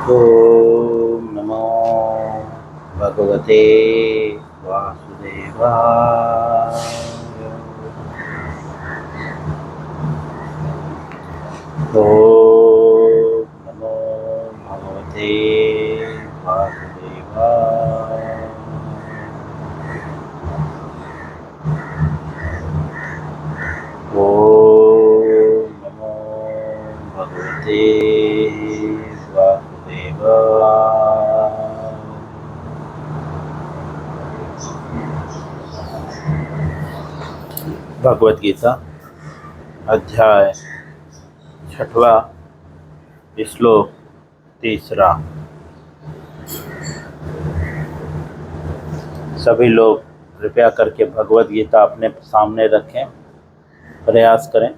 ओम नमो भगवते वासुदेवाय। ओम नमो भगवते वासुदेवाय। ओम नमो भगवते वासुदेवाय। भगवद गीता अध्याय 6वां श्लोक 3। सभी लोग कृपया करके भगवद गीता अपने सामने रखें। प्रयास करें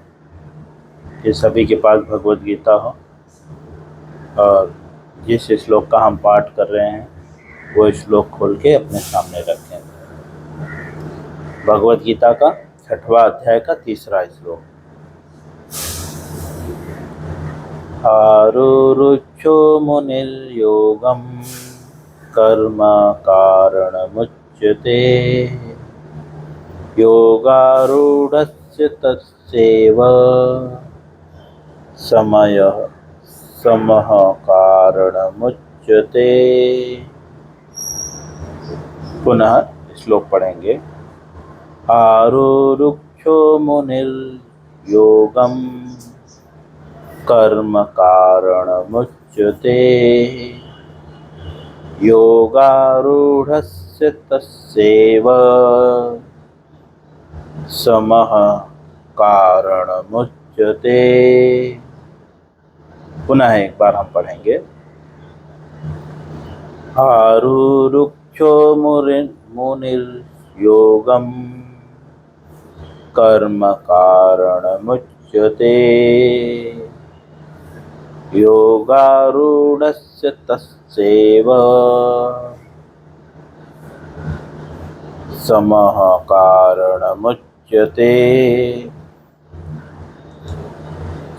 कि सभी के पास भगवद गीता हो और जिस श्लोक का हम पाठ कर रहे हैं वो श्लोक खोल के अपने सामने रखें। भगवद गीता का 6वां अध्याय का 3 श्लोक। आरुरुक्षो मुनिर्योगं कर्म कारणमुच्यते योगारूढस्य तस्यैव समः कारणमुच्यते। पुनः श्लोक पढ़ेंगे। आरुरुक्षो मुनिर्योगं कर्म कारणमुच्यते योगारूढस्य तस्यैव समः कारणमुच्यते। पुनः एक बार हम पढ़ेंगे। आरुरुक्षो मुनिर्योगं कर्म कारणमुच्यते योगारूढस्य तस्यैव समः कारणमुच्यते।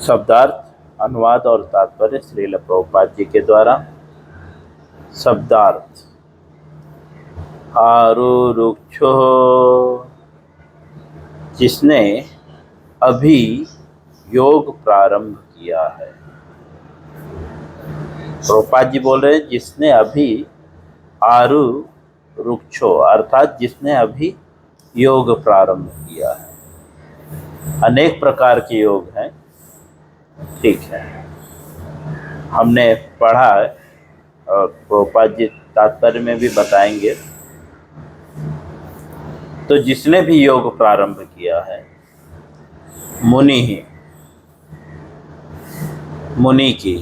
शब्दार्थ, अनुवाद और तात्पर्य श्रील प्रभुपाद जी के द्वारा। शब्दार्थ। आरुरुक्षो, जिसने अभी योग प्रारंभ किया है। प्रभुपाद जी बोल रहे हैं जिसने अभी आरुरुक्षो अर्थात जिसने अभी योग प्रारंभ किया है। अनेक प्रकार के योग हैं, ठीक है, हमने पढ़ा है और प्रभुपाद जी तात्पर्य में भी बताएंगे। तो जिसने भी योग प्रारंभ किया है, मुनि की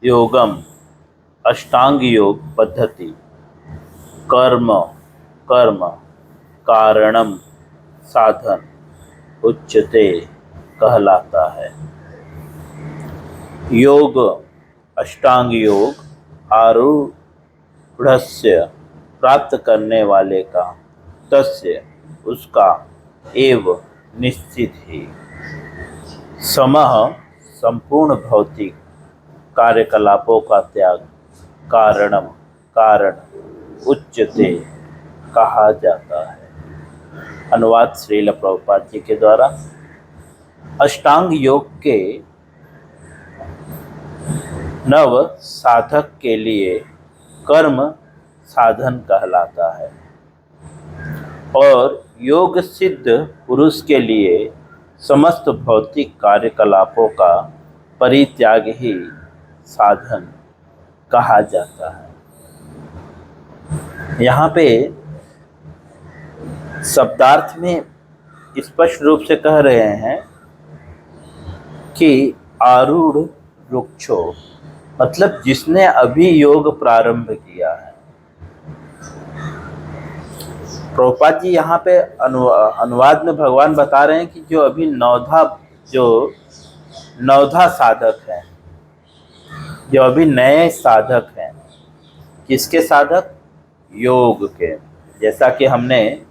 योगम अष्टांग योग पद्धति, कर्म कारणम साधन, उच्चते कहलाता है। योग अष्टांग योग आरूढ़स्य प्राप्त करने वाले का, तस्य उसका, एव निश्चित ही, समः संपूर्ण भौतिक कार्यकलापों का त्याग, कारण उच्चते कहा जाता है। अनुवाद श्रील प्रभुपाद जी के द्वारा। अष्टांग योग के नव साधक के लिए कर्म साधन कहलाता है और योग सिद्ध पुरुष के लिए समस्त भौतिक कार्यकलापों का परित्याग ही साधन कहा जाता है। यहाँ पे शब्दार्थ में स्पष्ट रूप से कह रहे हैं कि आरूढ़ वृक्षो मतलब जिसने अभी योग प्रारंभ किया है। प्रभुपाद जी यहाँ पे अनुवाद में भगवान बता रहे हैं कि जो अभी नवधा साधक हैं, जो अभी नए साधक हैं। किसके साधक? योग के। जैसा कि हमने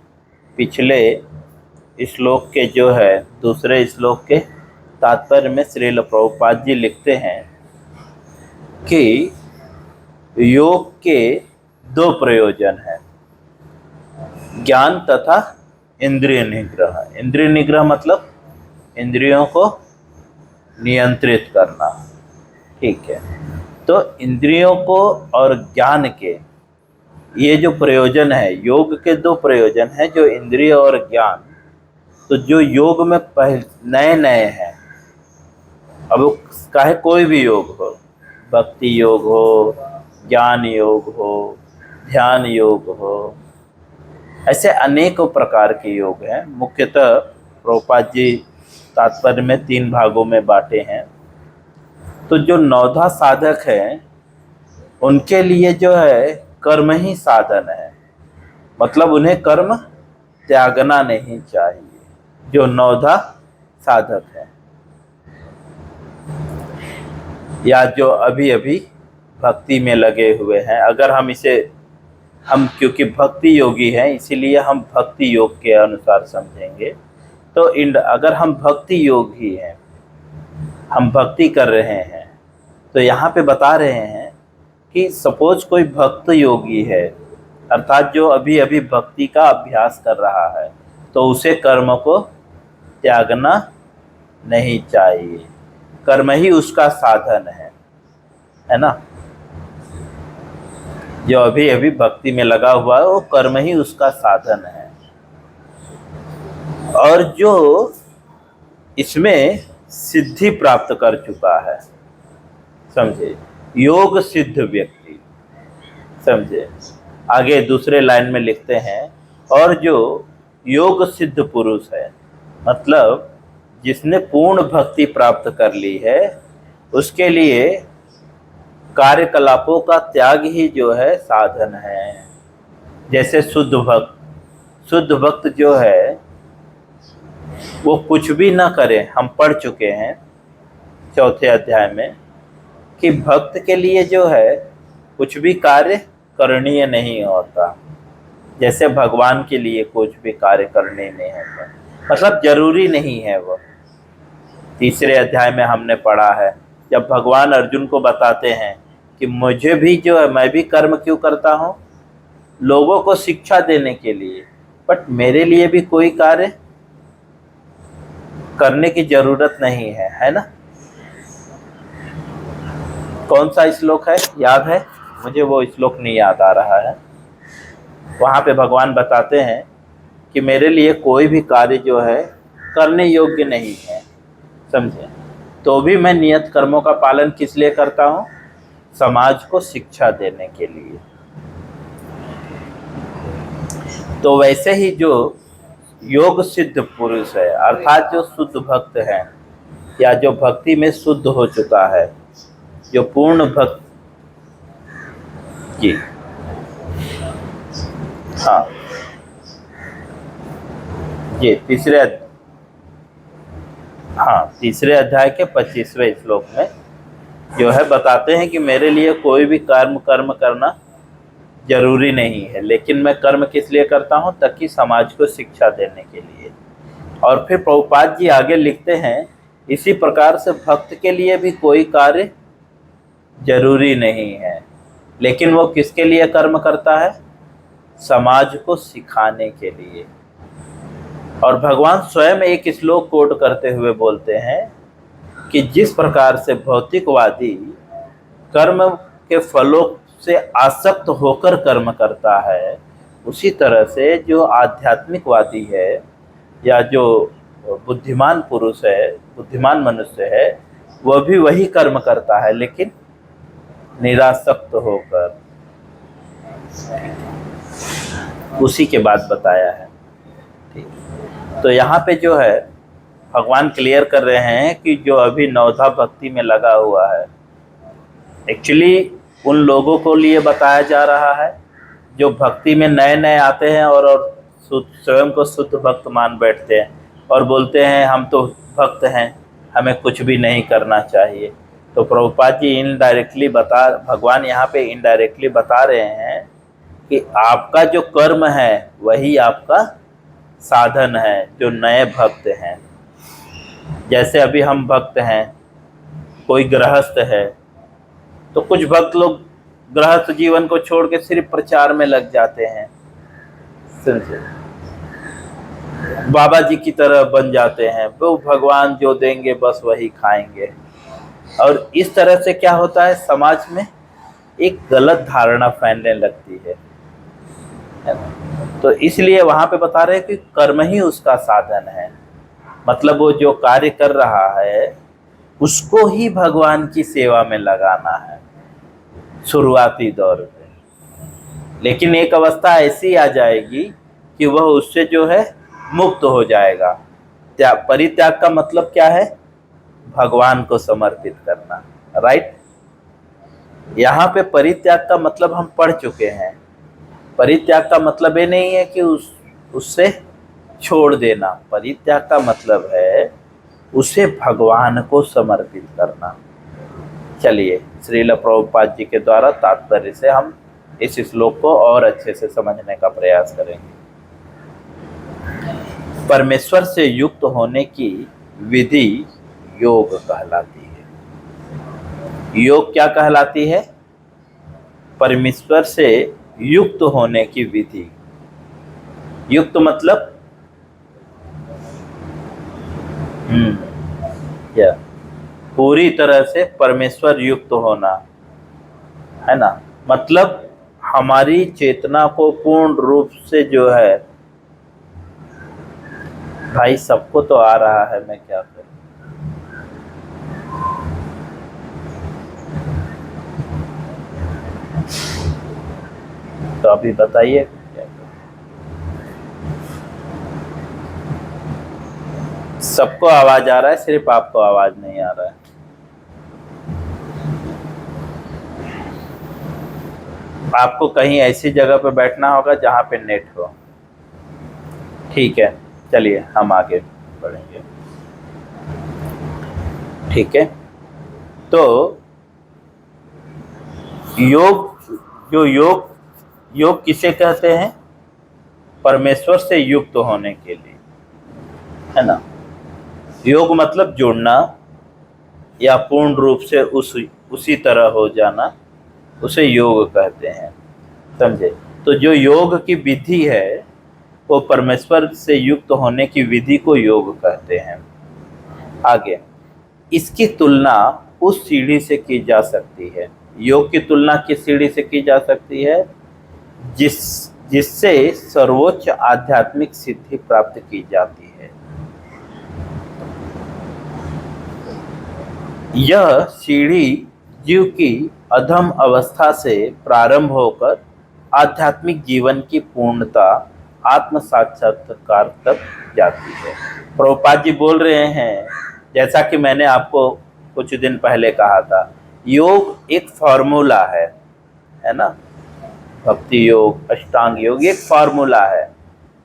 पिछले श्लोक के जो है दूसरे श्लोक के तात्पर्य में श्रील प्रभुपाद जी लिखते हैं कि योग के दो प्रयोजन हैं, ज्ञान तथा इंद्रिय निग्रह। इंद्रिय निग्रह मतलब इंद्रियों को नियंत्रित करना, ठीक है। तो इंद्रियों को और ज्ञान के ये जो प्रयोजन है, योग के दो प्रयोजन हैं, जो इंद्रिय और ज्ञान। तो जो योग में नए नए हैं, अब वो चाहे कोई भी योग हो, भक्ति योग हो, ज्ञान योग हो, ध्यान योग हो, ऐसे अनेकों प्रकार के योग हैं। मुख्यतः प्रभुपाद जी तात्पर्य में 3 भागों में बांटे हैं। तो जो नौधा साधक हैं उनके लिए जो है कर्म ही साधन है, मतलब उन्हें कर्म त्यागना नहीं चाहिए, जो नौधा साधक है या जो अभी अभी भक्ति में लगे हुए हैं। अगर हम क्योंकि भक्ति योगी हैं इसीलिए हम भक्ति योग के अनुसार समझेंगे। तो अगर हम भक्ति योगी हैं, हम भक्ति कर रहे हैं, तो यहाँ पे बता रहे हैं कि सपोज कोई भक्त योगी है, अर्थात जो अभी अभी भक्ति का अभ्यास कर रहा है, तो उसे कर्म को त्यागना नहीं चाहिए। कर्म ही उसका साधन है ना। जो अभी अभी भक्ति में लगा हुआ है वो कर्म ही उसका साधन है। और जो इसमें सिद्धि प्राप्त कर चुका है, समझे, योग सिद्ध व्यक्ति, समझे। आगे दूसरे लाइन में लिखते हैं, और जो योग सिद्ध पुरुष है, मतलब जिसने पूर्ण भक्ति प्राप्त कर ली है, उसके लिए कार्यकलापों का त्याग ही जो है साधन है। जैसे शुद्ध भक्त जो है वो कुछ भी ना करे। हम पढ़ चुके हैं 4थे अध्याय में कि भक्त के लिए जो है कुछ भी कार्य करणीय नहीं होता, जैसे भगवान के लिए कुछ भी कार्य करने नहीं होता, मतलब जरूरी नहीं है। वो 3रे अध्याय में हमने पढ़ा है, जब भगवान अर्जुन को बताते हैं कि मुझे भी जो है, मैं भी कर्म क्यों करता हूँ, लोगों को शिक्षा देने के लिए, बट मेरे लिए भी कोई कार्य करने की जरूरत नहीं है ना। कौन सा श्लोक है, याद है? मुझे वो श्लोक नहीं याद आ रहा है। वहाँ पे भगवान बताते हैं कि मेरे लिए कोई भी कार्य जो है करने योग्य नहीं है, समझे। तो भी मैं नियत कर्मों का पालन किस लिए करता हूँ? समाज को शिक्षा देने के लिए। तो वैसे ही जो योग सिद्ध पुरुष है, अर्थात जो शुद्ध भक्त है या जो भक्ति में शुद्ध हो चुका है, जो पूर्ण भक्त जी, हाँ, ये तीसरे अध्याय के 25वें श्लोक में जो है बताते हैं कि मेरे लिए कोई भी कर्म करना जरूरी नहीं है, लेकिन मैं कर्म किस लिए करता हूँ? ताकि समाज को शिक्षा देने के लिए। और फिर प्रभुपाद जी आगे लिखते हैं, इसी प्रकार से भक्त के लिए भी कोई कार्य जरूरी नहीं है, लेकिन वो किसके लिए कर्म करता है? समाज को सिखाने के लिए। और भगवान स्वयं एक श्लोक कोट करते हुए बोलते हैं कि जिस प्रकार से भौतिकवादी कर्म के फलों से आसक्त होकर कर्म करता है, उसी तरह से जो आध्यात्मिकवादी है या जो बुद्धिमान पुरुष है, बुद्धिमान मनुष्य है, वह भी वही कर्म करता है, लेकिन निरासक्त होकर। उसी के बाद बताया है, ठीक। तो यहाँ पे जो है भगवान क्लियर कर रहे हैं कि जो अभी नवधा भक्ति में लगा हुआ है, एक्चुअली उन लोगों को लिए बताया जा रहा है जो भक्ति में नए नए आते हैं और स्वयं को शुद्ध भक्त मान बैठते हैं और बोलते हैं हम तो भक्त हैं, हमें कुछ भी नहीं करना चाहिए। तो प्रभुपाद जी भगवान यहाँ पे इनडायरेक्टली बता रहे हैं कि आपका जो कर्म है वही आपका साधन है, जो नए भक्त हैं। जैसे अभी हम भक्त हैं, कोई गृहस्थ है, तो कुछ भक्त लोग गृहस्थ जीवन को छोड़ के सिर्फ प्रचार में लग जाते हैं, समझे, बाबा जी की तरह बन जाते हैं, वो भगवान जो देंगे बस वही खाएंगे। और इस तरह से क्या होता है, समाज में एक गलत धारणा फैलने लगती है ना? तो इसलिए वहां पे बता रहे हैं कि कर्म ही उसका साधन है, मतलब वो जो कार्य कर रहा है उसको ही भगवान की सेवा में लगाना है शुरुआती दौर में। लेकिन एक अवस्था ऐसी आ जाएगी कि वह उससे जो है मुक्त हो जाएगा। परित्याग का मतलब क्या है, भगवान को समर्पित करना, राइट। यहाँ पे परित्याग का मतलब हम पढ़ चुके हैं। परित्याग का मतलब ये नहीं है कि उससे छोड़ देना, परित्याग का मतलब है उसे भगवान को समर्पित करना। चलिए श्रील प्रभुपाद जी के द्वारा तात्पर्य से हम इस श्लोक को और अच्छे से समझने का प्रयास करेंगे। परमेश्वर से युक्त होने की विधि योग कहलाती है। योग क्या कहलाती है, परमेश्वर से युक्त होने की विधि। युक्त मतलब क्या, पूरी तरह से परमेश्वर युक्त होना, है ना। मतलब हमारी चेतना को पूर्ण रूप से जो है, भाई सबको तो आ रहा है, मैं क्या करूं। तो अभी बताइए क्या करूं? सबको आवाज आ रहा है, सिर्फ आपको आवाज नहीं आ रहा है। आपको कहीं ऐसी जगह पे बैठना होगा जहां पे नेट हो। ठीक है, चलिए हम आगे बढ़ेंगे। ठीक है, तो योग किसे कहते हैं, परमेश्वर से युक्त होने के लिए, है ना। योग मतलब जुड़ना या पूर्ण रूप से उसी तरह हो जाना, उसे योग कहते हैं, समझे। तो जो योग की विधि है वो परमेश्वर से युक्त होने की विधि को योग कहते हैं। आगे इसकी तुलना उस सीढ़ी से की जा सकती है। योग की तुलना किस सीढ़ी से की जा सकती है, जिससे सर्वोच्च आध्यात्मिक सिद्धि प्राप्त की जाती है। यह सीढ़ी जीव की अधम अवस्था से प्रारंभ होकर आध्यात्मिक जीवन की पूर्णता आत्म साक्षात्कार तक जाती है। प्रभुपाद जी बोल रहे हैं, जैसा कि मैंने आपको कुछ दिन पहले कहा था, योग एक फॉर्मूला है ना। भक्ति योग, अष्टांग योग एक फॉर्मूला है,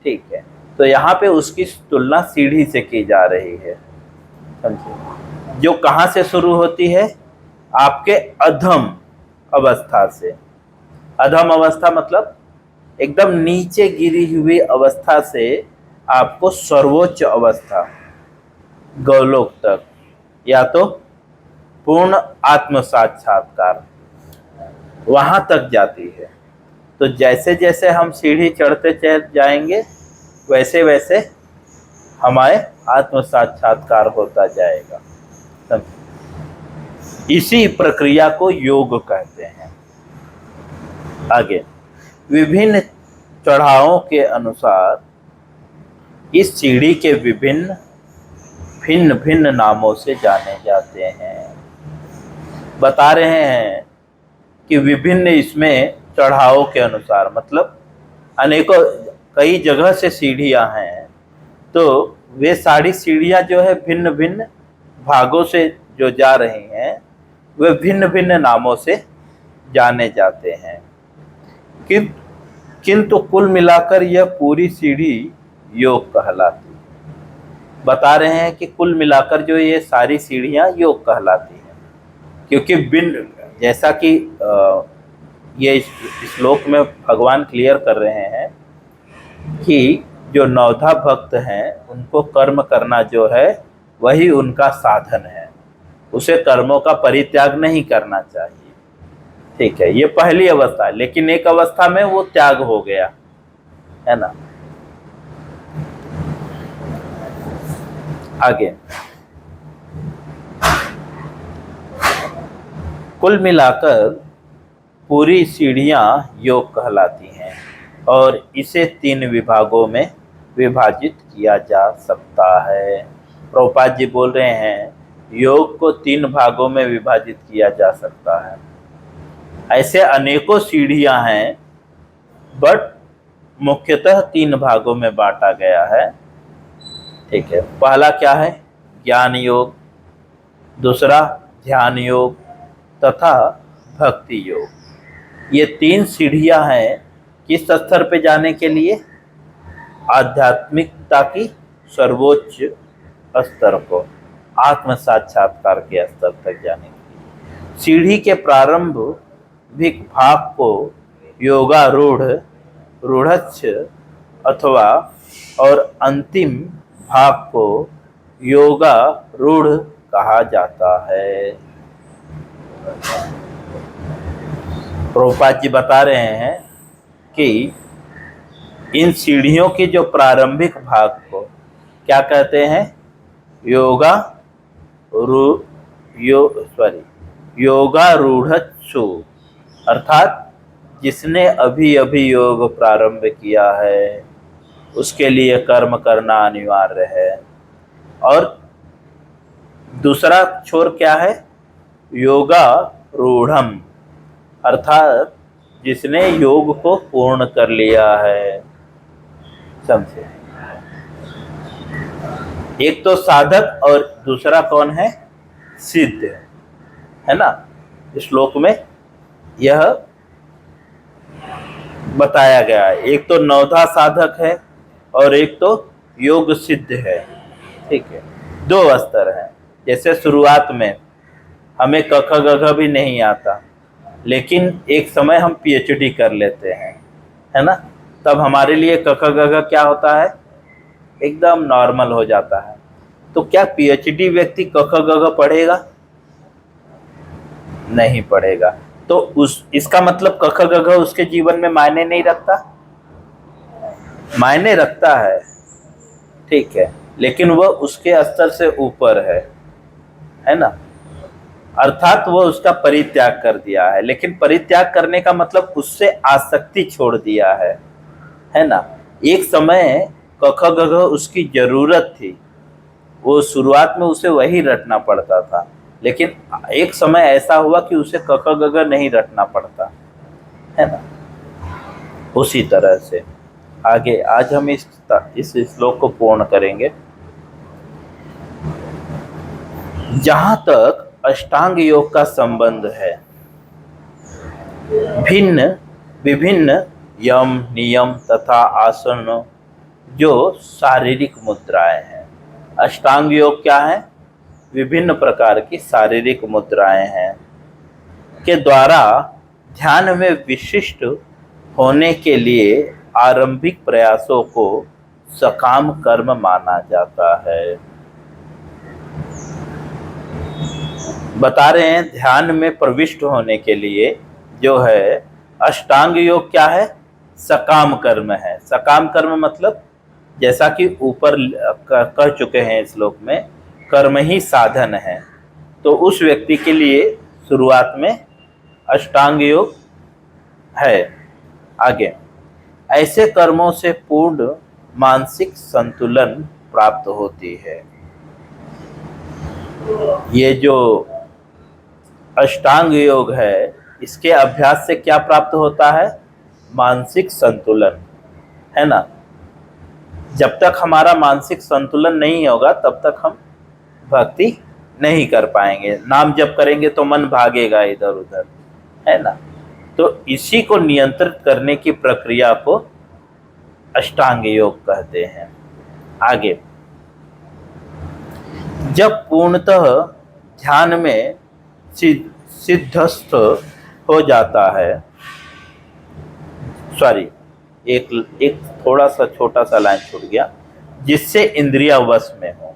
ठीक है। तो यहाँ पे उसकी तुलना सीढ़ी से की जा रही है, समझे, जो कहाँ से शुरू होती है, आपके अधम अवस्था से। अधम अवस्था मतलब एकदम नीचे गिरी हुई अवस्था से आपको सर्वोच्च अवस्था गौलोक तक, या तो पूर्ण आत्म साक्षात्कार, वहां तक जाती है। तो जैसे जैसे हम सीढ़ी चढ़ते जाएंगे वैसे वैसे हमारे आत्म साक्षात्कार होता जाएगा। इसी प्रक्रिया को योग कहते हैं। आगे विभिन्न चढ़ावों के अनुसार इस सीढ़ी के भिन्न भिन्न नामों से जाने जाते हैं। बता रहे हैं कि विभिन्न इसमें चढ़ावों के अनुसार, मतलब अनेकों कई जगह से सीढ़ियां हैं, तो वे सारी सीढ़ियां जो है भिन्न भिन्न भागों से जो जा रही हैं वे भिन्न भिन्न नामों से जाने जाते हैं। किंतु कुल मिलाकर यह पूरी सीढ़ी योग कहलाती है। बता रहे हैं कि कुल मिलाकर जो ये सारी सीढ़ियां योग कहलाती हैं, क्योंकि जैसा कि ये श्लोक में भगवान क्लियर कर रहे हैं कि जो नवधा भक्त हैं उनको कर्म करना जो है वही उनका साधन है, उसे कर्मों का परित्याग नहीं करना चाहिए। ठीक है, ये पहली अवस्था है, लेकिन एक अवस्था में वो त्याग हो गया, है ना। आगे, कुल मिलाकर पूरी सीढ़ियां योग कहलाती हैं और इसे 3 विभागों में विभाजित किया जा सकता है। प्रभुपाद जी बोल रहे हैं योग को 3 भागों में विभाजित किया जा सकता है। ऐसे अनेकों सीढ़ियां हैं, बट मुख्यतः 3 भागों में बांटा गया है। ठीक है, पहला क्या है? ज्ञान योग, दूसरा ध्यान योग तथा भक्ति योग। ये 3 सीढ़ियां हैं किस स्तर पे जाने के लिए? आध्यात्मिकता की सर्वोच्च स्तर को, आत्म साक्षात्कार के स्तर तक जाने के लिए। सीढ़ी के प्रारंभिक भाग को योगारूढ़, रूढ़च्छ अथवा और अंतिम भाग को योगारूढ़ कहा जाता है। प्रभुपाद जी बता रहे हैं कि इन सीढ़ियों के जो प्रारंभिक भाग को क्या कहते हैं? योगारूढ़च्छु, अर्थात जिसने अभी अभी योग प्रारंभ किया है उसके लिए कर्म करना अनिवार्य है। और दूसरा छोर क्या है? योगारूढ़म, अर्थात जिसने योग को पूर्ण कर लिया है। समझे? एक तो साधक और दूसरा कौन है? सिद्ध, है ना। श्लोक में यह बताया गया है। एक तो नवधा साधक है और एक तो योग सिद्ध है। ठीक है, 2 स्तर हैं। जैसे शुरुआत में हमें क ख ग घ भी नहीं आता, लेकिन एक समय हम PhD कर लेते हैं, है ना, तब हमारे लिए क ख ग घ क्या होता है? एकदम नॉर्मल हो जाता है। तो क्या PhD व्यक्ति क ख ग घ पढ़ेगा? नहीं पढ़ेगा। तो इसका मतलब क ख ग घ उसके जीवन में मायने नहीं रखता? मायने रखता है, ठीक है, लेकिन वह उसके स्तर से ऊपर है ना। अर्थात वो उसका परित्याग कर दिया है। लेकिन परित्याग करने का मतलब उससे आसक्ति छोड़ दिया है ना। एक समय क ख ग घ उसकी जरूरत थी, वो शुरुआत में उसे वही रटना पड़ता था, लेकिन एक समय ऐसा हुआ कि उसे क ख ग घ नहीं रटना पड़ता, है ना। उसी तरह से आगे आज हम इस श्लोक को पूर्ण करेंगे। जहां तक अष्टांग योग का संबंध है, विभिन्न यम, नियम तथा आसन जो शारीरिक मुद्राएं हैं। अष्टांग योग क्या है? विभिन्न प्रकार की शारीरिक मुद्राएं हैं के द्वारा ध्यान में विशिष्ट होने के लिए आरंभिक प्रयासों को सकाम कर्म माना जाता है। बता रहे हैं ध्यान में प्रविष्ट होने के लिए जो है अष्टांग योग क्या है? सकाम कर्म है। सकाम कर्म मतलब जैसा कि ऊपर कह चुके हैं श्लोक में, कर्म ही साधन है। तो उस व्यक्ति के लिए शुरुआत में अष्टांग योग है। आगे, ऐसे कर्मों से पूर्ण मानसिक संतुलन प्राप्त होती है। ये जो अष्टांग योग है, इसके अभ्यास से क्या प्राप्त होता है? मानसिक संतुलन, है ना। जब तक हमारा मानसिक संतुलन नहीं होगा तब तक हम भक्ति नहीं कर पाएंगे। नाम जप करेंगे तो मन भागेगा इधर उधर, है ना। तो इसी को नियंत्रित करने की प्रक्रिया को अष्टांग योग कहते हैं। आगे, जब पूर्णतः ध्यान में सिद्धस्थ हो जाता है, एक थोड़ा सा छोटा सा लाइन छूट गया, जिससे इंद्रिया वश में हो।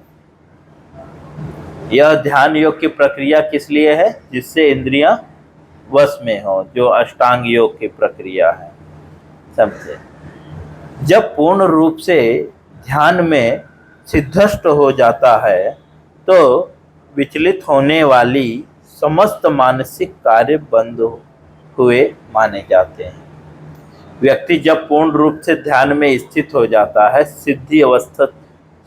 यह ध्यान योग की प्रक्रिया किस लिए है? जिससे इंद्रियां वश में हो, जो अष्टांग योग की प्रक्रिया है। समझे? जब पूर्ण रूप से ध्यान में सिद्धस्त हो जाता है तो विचलित होने वाली समस्त मानसिक कार्य बंद हुए माने जाते हैं। व्यक्ति जब पूर्ण रूप से ध्यान में स्थित हो जाता है, सिद्धि अवस्था,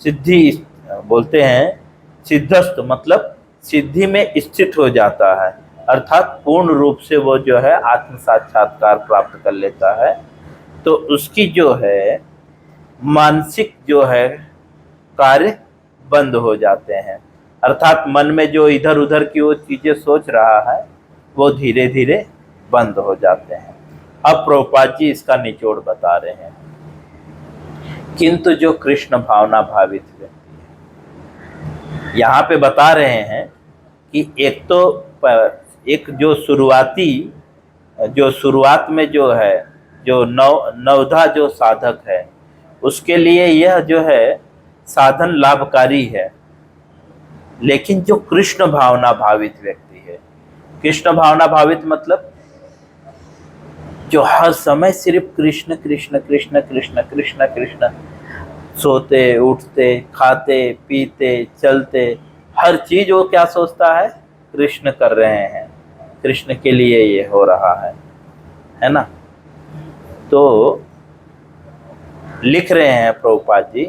सिद्धि बोलते हैं, सिद्धस्त मतलब सिद्धि में स्थित हो जाता है, अर्थात पूर्ण रूप से वो जो है आत्म साक्षात्कार प्राप्त कर लेता है, तो उसकी जो है मानसिक जो है कार्य बंद हो जाते हैं, अर्थात मन में जो इधर उधर की वो चीजें सोच रहा है वो धीरे धीरे बंद हो जाते हैं। अब प्रभुपाद जी इसका निचोड़ बता रहे हैं। किंतु जो कृष्ण भावना भावित व्यक्ति है, यहाँ पे बता रहे हैं कि एक जो शुरुआत में जो है, जो नवधा जो साधक है, उसके लिए यह जो है साधन लाभकारी है। लेकिन जो कृष्ण भावना भावित व्यक्ति है, कृष्ण भावना भावित मतलब जो हर समय सिर्फ कृष्ण कृष्ण कृष्ण कृष्ण कृष्ण कृष्ण, सोते उठते खाते पीते चलते हर चीज वो क्या सोचता है, कृष्ण कर रहे हैं, कृष्ण के लिए ये हो रहा है ना। तो लिख रहे हैं प्रभुपाद जी,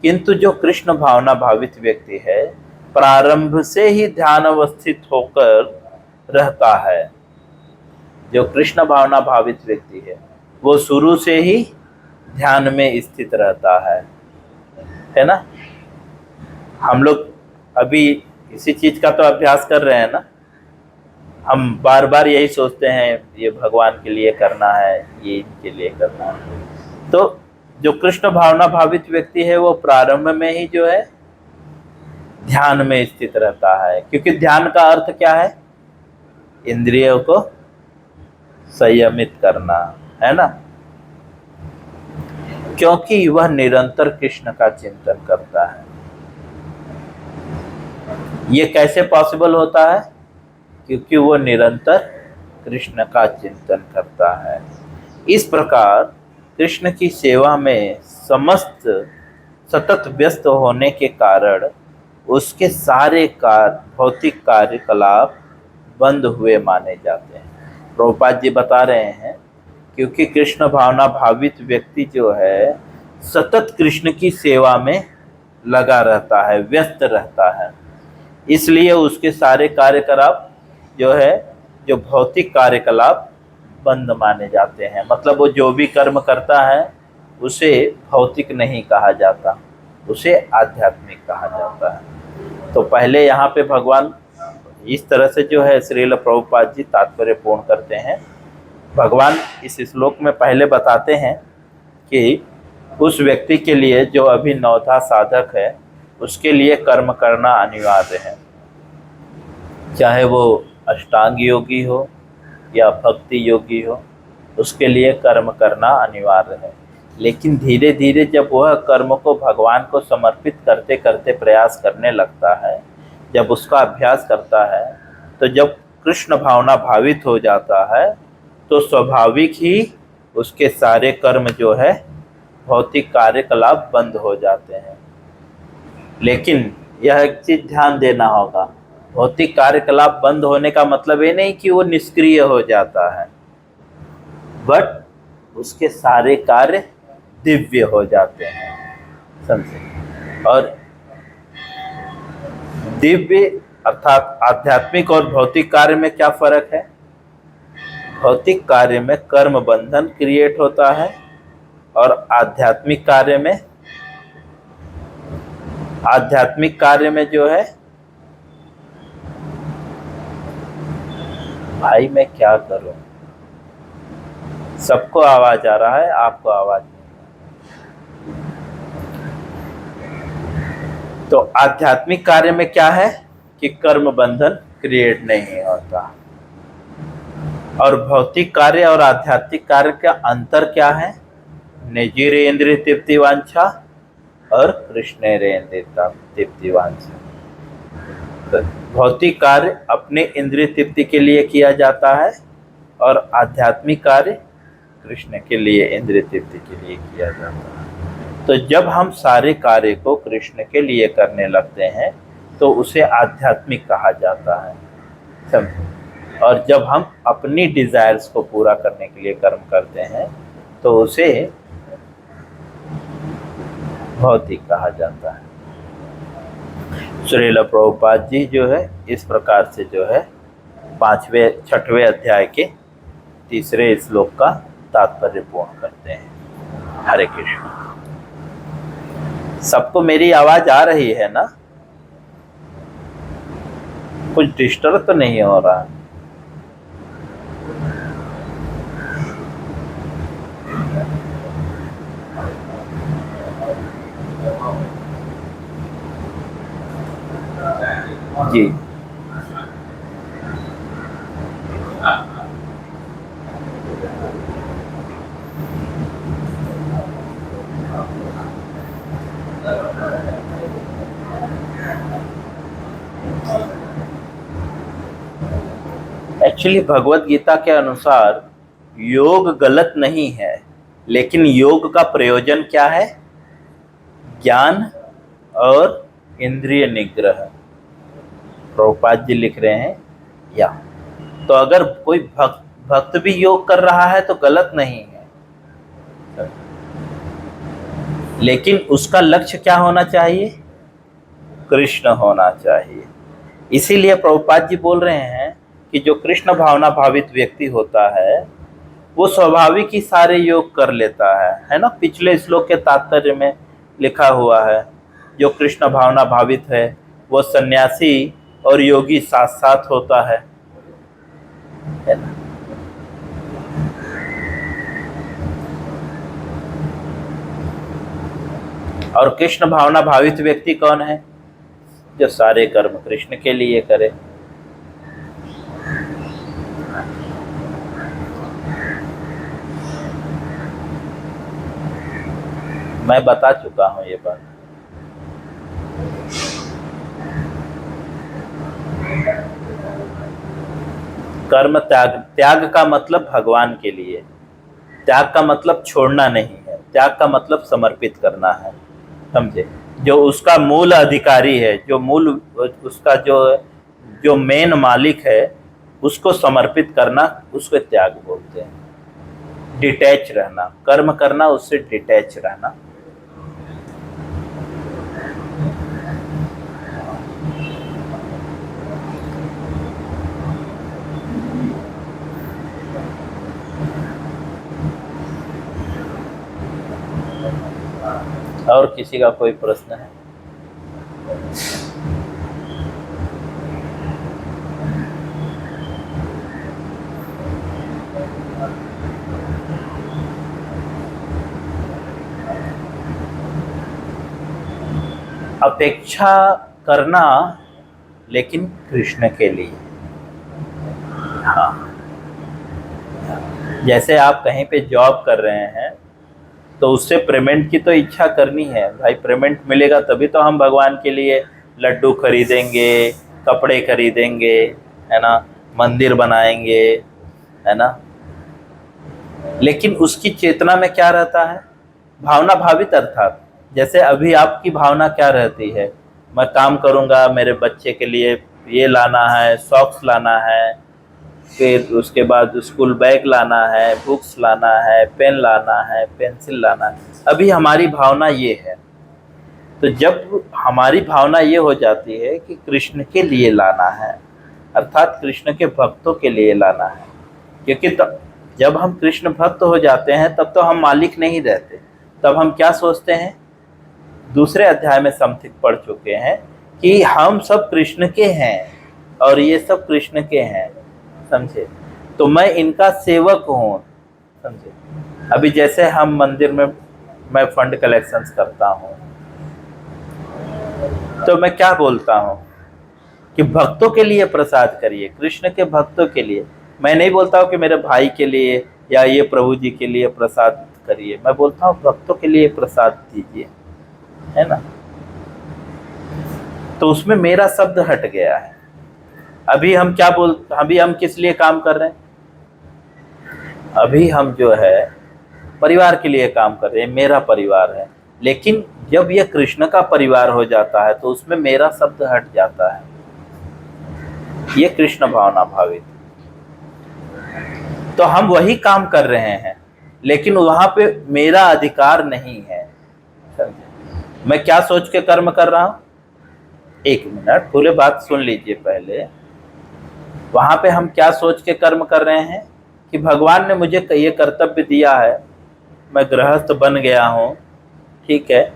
किंतु जो कृष्ण भावना भावित व्यक्ति है प्रारंभ से ही ध्यान अवस्थित होकर रहता है। जो कृष्ण भावना भावित व्यक्ति है वो शुरू से ही ध्यान में स्थित रहता है ना। हम लोग अभी इसी चीज का तो अभ्यास कर रहे हैं ना, हम बार बार यही सोचते हैं ये भगवान के लिए करना है, ये इनके लिए करना है। तो जो कृष्ण भावना भावित व्यक्ति है वो प्रारंभ में ही जो है ध्यान में स्थित रहता है, क्योंकि ध्यान का अर्थ क्या है, इंद्रियों को संयमित करना, है ना। क्योंकि वह निरंतर कृष्ण का चिंतन करता है। ये कैसे पॉसिबल होता है, क्योंकि वो निरंतर कृष्ण का चिंतन करता है। इस प्रकार कृष्ण की सेवा में समस्त सतत व्यस्त होने के कारण उसके सारे भौतिक कार्यकलाप बंद हुए माने जाते हैं। प्रभुपाद जी बता रहे हैं क्योंकि कृष्ण भावना भावित व्यक्ति जो है सतत कृष्ण की सेवा में लगा रहता है, व्यस्त रहता है, इसलिए उसके सारे कार्यकलाप जो है, जो भौतिक कार्यकलाप बंद माने जाते हैं। मतलब वो जो भी कर्म करता है उसे भौतिक नहीं कहा जाता, उसे आध्यात्मिक कहा जाता है। तो पहले यहाँ पे भगवान इस तरह से जो है श्रील प्रभुपाद जी तात्पर्य पूर्ण करते हैं। भगवान इस श्लोक में पहले बताते हैं कि उस व्यक्ति के लिए जो अभी नवधा साधक है उसके लिए कर्म करना अनिवार्य है, चाहे वो अष्टांग योगी हो या भक्ति योगी हो, उसके लिए कर्म करना अनिवार्य है। लेकिन धीरे धीरे जब वह कर्म को भगवान को समर्पित करते करते प्रयास करने लगता है, जब उसका अभ्यास करता है, तो जब कृष्ण भावना भावित हो जाता है तो स्वाभाविक ही उसके सारे कर्म जो है भौतिक कार्यकलाप बंद हो जाते हैं। लेकिन यह एक चीज ध्यान देना होगा, भौतिक कार्यकलाप बंद होने का मतलब ये नहीं कि वो निष्क्रिय हो जाता है, बट उसके सारे कार्य दिव्य हो जाते हैं। समझे? और दिव्य अर्थात आध्यात्मिक और भौतिक कार्य में क्या फर्क है? भौतिक कार्य में कर्म बंधन क्रिएट होता है और आध्यात्मिक कार्य में जो है, भाई मैं क्या करूं, सबको आवाज आ रहा है, आपको आवाज नहीं। तो आध्यात्मिक कार्य में क्या है कि कर्म बंधन क्रिएट नहीं होता। और भौतिक कार्य और आध्यात्मिक कार्य का अंतर क्या है? निजीरेंद्रिय तृप्ति वांछा और कृष्णेरेंद्रिय तृप्ति वांछा। तो भौतिक कार्य अपने इंद्रिय तृप्ति के लिए किया जाता है और आध्यात्मिक कार्य कृष्ण के लिए, इंद्रिय तृप्ति के लिए किया जाता है। तो जब हम सारे कार्य को कृष्ण के लिए करने लगते हैं तो उसे आध्यात्मिक कहा जाता है, समझे। और जब हम अपनी डिजायर्स को पूरा करने के लिए कर्म करते हैं तो उसे भौतिक कहा जाता है। श्रील प्रभुपाद जी जो है इस प्रकार से जो है 6वें अध्याय के 3 श्लोक का तात्पर्य पूर्ण करते हैं। हरे कृष्ण। सबको मेरी आवाज आ रही है ना? कुछ डिस्टर्ब तो नहीं हो रहा? जी। एक्चुअली भगवत गीता के अनुसार योग गलत नहीं है, लेकिन योग का प्रयोजन क्या है? ज्ञान और इंद्रिय निग्रह। प्रभुपाद जी लिख रहे हैं या तो अगर कोई भक्त भी योग कर रहा है तो गलत नहीं है, लेकिन उसका लक्ष्य क्या होना चाहिए? कृष्ण होना चाहिए। इसीलिए प्रभुपाद जी बोल रहे हैं कि जो कृष्ण भावना भावित व्यक्ति होता है वो स्वाभाविक ही सारे योग कर लेता है ना। पिछले श्लोक के तात्पर्य में लिखा हुआ है जो कृष्ण भावना भावित है वो सन्यासी और योगी साथ साथ होता है ना। और कृष्ण भावना भावित व्यक्ति कौन है? जो सारे कर्म कृष्ण के लिए करे। मैं बता चुका हूं ये बात। कर्म त्याग का मतलब भगवान के लिए। त्याग का मतलब छोड़ना नहीं है, त्याग का मतलब समर्पित करना है, समझे। जो उसका मूल अधिकारी है, जो मूल उसका जो मेन मालिक है उसको समर्पित करना, उसको त्याग बोलते हैं। डिटैच रहना, कर्म करना, उससे डिटैच रहना। और किसी का कोई प्रश्न है? अपेक्षा करना लेकिन कृष्ण के लिए। हाँ, जैसे आप कहीं पे जॉब कर रहे हैं तो उससे पेमेंट की तो इच्छा करनी है भाई। पेमेंट मिलेगा तभी तो हम भगवान के लिए लड्डू खरीदेंगे, कपड़े खरीदेंगे, है ना, मंदिर बनाएंगे, है ना। लेकिन उसकी चेतना में क्या रहता है? भावना भावित। अर्थात जैसे अभी आपकी भावना क्या रहती है? मैं काम करूंगा, मेरे बच्चे के लिए ये लाना है, सॉक्स लाना है, फिर उसके बाद स्कूल बैग लाना है, बुक्स लाना है, पेन लाना है, पेंसिल लाना है। अभी हमारी भावना ये है। तो जब हमारी भावना ये हो जाती है कि कृष्ण के लिए लाना है, अर्थात कृष्ण के भक्तों के लिए लाना है, क्योंकि जब हम कृष्ण भक्त हो जाते हैं तब तो हम मालिक नहीं रहते। तब हम क्या सोचते हैं? दूसरे अध्याय में समथिक पढ़ चुके हैं कि हम सब कृष्ण के हैं और ये सब कृष्ण के हैं, समझे। तो मैं इनका सेवक हूँ, समझे। अभी जैसे हम मंदिर में मैं फंड कलेक्शंस करता हूँ तो मैं क्या बोलता हूँ कि भक्तों के लिए प्रसाद करिए, कृष्ण के भक्तों के लिए। मैं नहीं बोलता हूँ कि मेरे भाई के लिए या ये प्रभु जी के लिए प्रसाद करिए। मैं बोलता हूँ भक्तों के लिए प्रसाद दीजिए, है ना। तो उसमें मेरा शब्द हट गया है। अभी हम क्या अभी हम किस लिए काम कर रहे हैं? अभी हम जो है परिवार के लिए काम कर रहे हैं, मेरा परिवार है, लेकिन जब यह कृष्ण का परिवार हो जाता है तो उसमें मेरा शब्द हट जाता है। ये कृष्ण भावना भावित। तो हम वही काम कर रहे हैं, लेकिन वहां पे मेरा अधिकार नहीं है। मैं क्या सोच के कर्म कर रहा हूं? एक मिनट, पूरे बात सुन लीजिए पहले। वहां पे हम क्या सोच के कर्म कर रहे हैं कि भगवान ने मुझे ये कर्तव्य दिया है, मैं गृहस्थ बन गया हूं, ठीक है,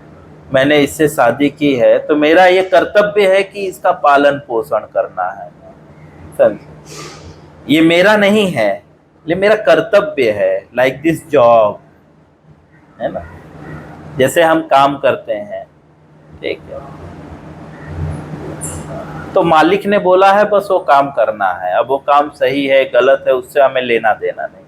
मैंने इससे शादी की है, तो मेरा ये कर्तव्य है कि इसका पालन पोषण करना है। समझे? ये मेरा नहीं है, ये मेरा कर्तव्य है। लाइक दिस जॉब, है ना, जैसे हम काम करते हैं, ठीक है, तो मालिक ने बोला है बस वो काम करना है। अब वो काम सही है गलत है उससे हमें लेना देना नहीं।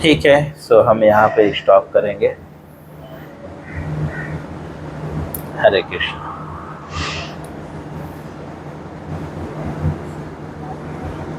ठीक है, सो हम यहाँ पे स्टॉप करेंगे। हरे कृष्ण।